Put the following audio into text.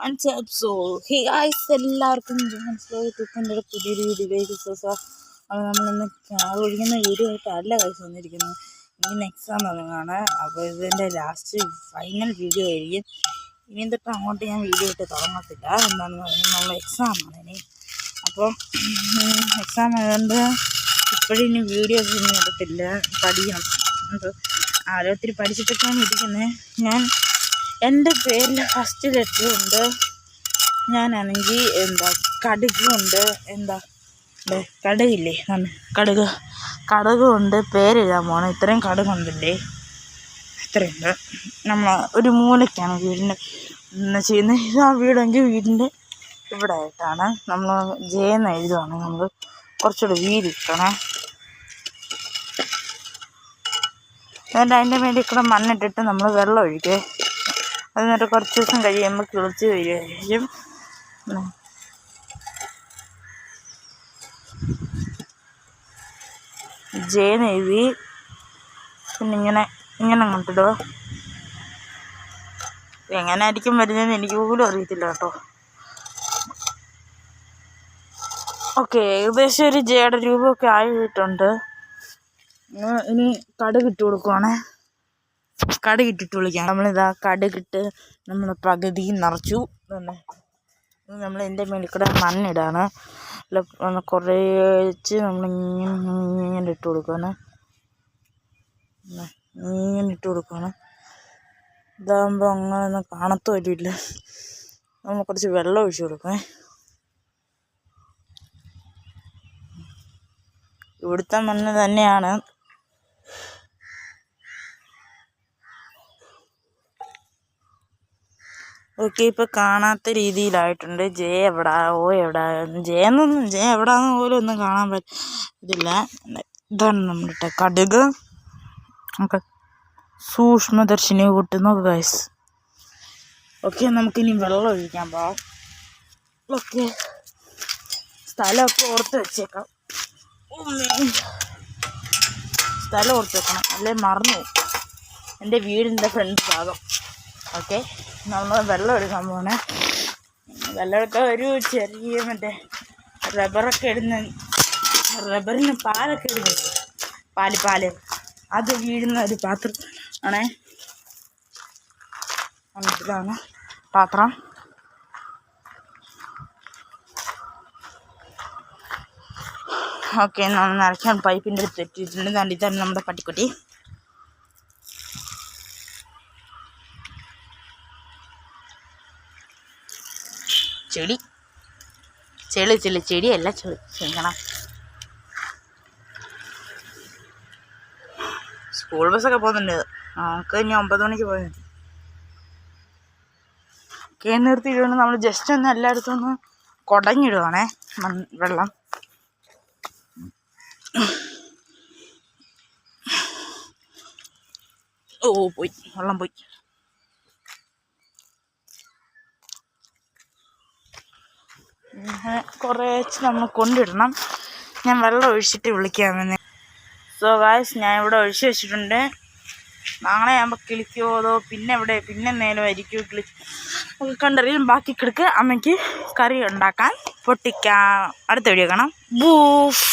So hey guys, എല്ലാവർക്കും മനസ്സിലായിട്ടിൻ്റെ ഒരു പുതിയൊരു വീഡിയോയിലേക്ക് അപ്പോൾ നമ്മളിന്ന് ഒഴിക്കുന്ന വീഡിയോ ആയിട്ടല്ല ഗൈസ് വന്നിരിക്കുന്നത്. ഇങ്ങനെ എക്സാം തുടങ്ങുകയാണ്. അപ്പോൾ ഇതിൻ്റെ ലാസ്റ്റ് ഫൈനൽ വീഡിയോ ആയിരിക്കും. ഇനി തൊട്ട് അങ്ങോട്ട് ഞാൻ വീഡിയോ ഇട്ട് തുടങ്ങത്തില്ല. എന്താണെന്ന് പറഞ്ഞാൽ നമ്മൾ എക്സാമാണ് ഇനി. അപ്പോൾ എക്സാം ആയതുകൊണ്ട് ഇപ്പോഴും ഇനി വീഡിയോസ് ഒന്നും എടുത്തില്ല, പഠിക്കണം. അപ്പോൾ ആരോത്തിരി പഠിച്ചിട്ടൊക്കെയാണ് ഇരിക്കുന്നത്. ഞാൻ എൻ്റെ പേരിൽ ഫസ്റ്റ് ലെറ്റർ ഉണ്ട്. ഞാനാണെങ്കിൽ കടുകുണ്ട്, കടുകില്ലേ, കടുകുണ്ട്, പേരെഴുതാൻ പോകണം. ഇത്രയും കടുകുണ്ടല്ലേ, ഇത്രയുണ്ട്. നമ്മൾ ഒരു മൂലയ്ക്കാണ് വീടിൻ്റെ ചെയ്യുന്നത്. ഇതാ വീടെങ്കിൽ വീടിൻ്റെ ഇവിടെ ആയിട്ടാണ് നമ്മൾ ജയെന്ന് എഴുതുവാണ്. നമ്മൾ കുറച്ചുകൂടെ വീതിക്കണം. എന്നിട്ട് അതിൻ്റെ വേണ്ടി കൂടെ മണ്ണിട്ടിട്ട് നമ്മൾ വെള്ളം ഒഴിക്കുക. എന്നിട്ട് കുറച്ച് ദിവസം കഴിയുമ്പോൾ കിളിച്ച് വരികയും ജയെന്ന് എഴുതി പിന്നെ ഇങ്ങനെ അങ്ങോട്ടിടുക. എങ്ങനെ ആയിരിക്കും വരുന്നതെന്ന് എനിക്ക് പോലും അറിയത്തില്ല കേട്ടോ. ഓക്കെ, ഏകദേശം ഒരു ജയുടെ രൂപമൊക്കെ ആയിട്ടുണ്ട്. ഇനി കടുകിട്ട് കൊടുക്കുവാണേ. കടുകിട്ടിട്ട് വിളിക്കാം. നമ്മളിതാ കടുകിട്ട് നമ്മൾ പകുതി നിറച്ചു. നമ്മൾ എൻ്റെ മേളിൽ കൂടെ മണ്ണിടാണ്. കുറേച്ച് നമ്മളിങ്ങനെ ഇട്ട് കൊടുക്കുകയാണ്. ഇങ്ങനെ ഇട്ട് കൊടുക്കുകയാണ്. ഇതാകുമ്പോൾ അങ്ങനെ ഒന്നും കാണത്തുമില്ല. നമ്മൾ കുറച്ച് വെള്ളം ഒഴിച്ച് കൊടുക്കേ. ഇവിടുത്തെ മണ്ണ് തന്നെയാണ്. ഓക്കെ, ഇപ്പോൾ കാണാത്ത രീതിയിലായിട്ടുണ്ട്. ജെ എവിടാ, ഓ എവിടാ, ജെ എവിടാന്ന് പോലും ഒന്നും കാണാൻ പറ്റില്ല. ഇതാണ് നമ്മളിട്ട കടുക്. നമുക്ക് സൂക്ഷ്മദർശിനി കൂട്ടുന്നു ഗൈസ്. ഓക്കെ, നമുക്കിനി വെള്ളം ഒഴിക്കാൻ പോകാം. ഓക്കെ, സ്ഥലമൊക്കെ ഓർത്ത് വെച്ചേക്കാം. സ്ഥലം ഓർത്ത് വെക്കണം, അല്ലേ മറന്നു പോകും. എൻ്റെ വീടിൻ്റെ ഫ്രണ്ട് ഭാഗം. ഓക്കെ, നമ്മൾ വെള്ളം എടുക്കാൻ പോകണേ. വെള്ളം എടുക്കാൻ ഒരു ചെറിയ റബ്ബറൊക്കെ ഇടുന്ന, റബ്ബറിന് പാലൊക്കെ ഇടുന്നത്, പാല് അത് വീഴുന്ന ഒരു പാത്രം ആണേ. ഇതാണ് പാത്രം. ഓക്കെ, നമ്മൾ നിറയ്ക്കാൻ പൈപ്പിൻ്റെ അടുത്ത് എത്തിയിട്ടുണ്ട്. ഇതാണ് നമ്മുടെ പട്ടിക്കുട്ടി. ചെടിയല്ല, ക്ഷമിക്കണം. സ്കൂൾ ബസ്സൊക്കെ പോകുന്നുണ്ട്. നമുക്ക് ഇനി 9 മണിക്ക് പോയാൽ മതി. ഒക്കെ നിർത്തിയിടുകൊണ്ട് നമ്മൾ ജസ്റ്റ് ഒന്ന് എല്ലായിടത്തും ഒന്ന് കുടഞ്ഞിടുവാണേ വെള്ളം. പോയി, വെള്ളം പോയി. കുറേച്ച് നമ്മൾ കൊണ്ടിടണം. ഞാൻ വെള്ളം ഒഴിച്ചിട്ട് വിളിക്കാമെന്ന്. സോ ഗായ്സ്, ഞാൻ ഇവിടെ ഒഴിച്ച് വെച്ചിട്ടുണ്ട്. നാളെ ആകുമ്പോൾ കിളിക്കുമോ അതോ പിന്നെ നേരം ആയിരിക്കും കിളിച്ച് കണ്ടറിയാം. ബാക്കി കിടക്ക് അമ്മയ്ക്ക് കറി ഉണ്ടാക്കാൻ പൊട്ടിക്കാം. അടുത്ത വീഡിയോ കാണാം. ബൂഫ്.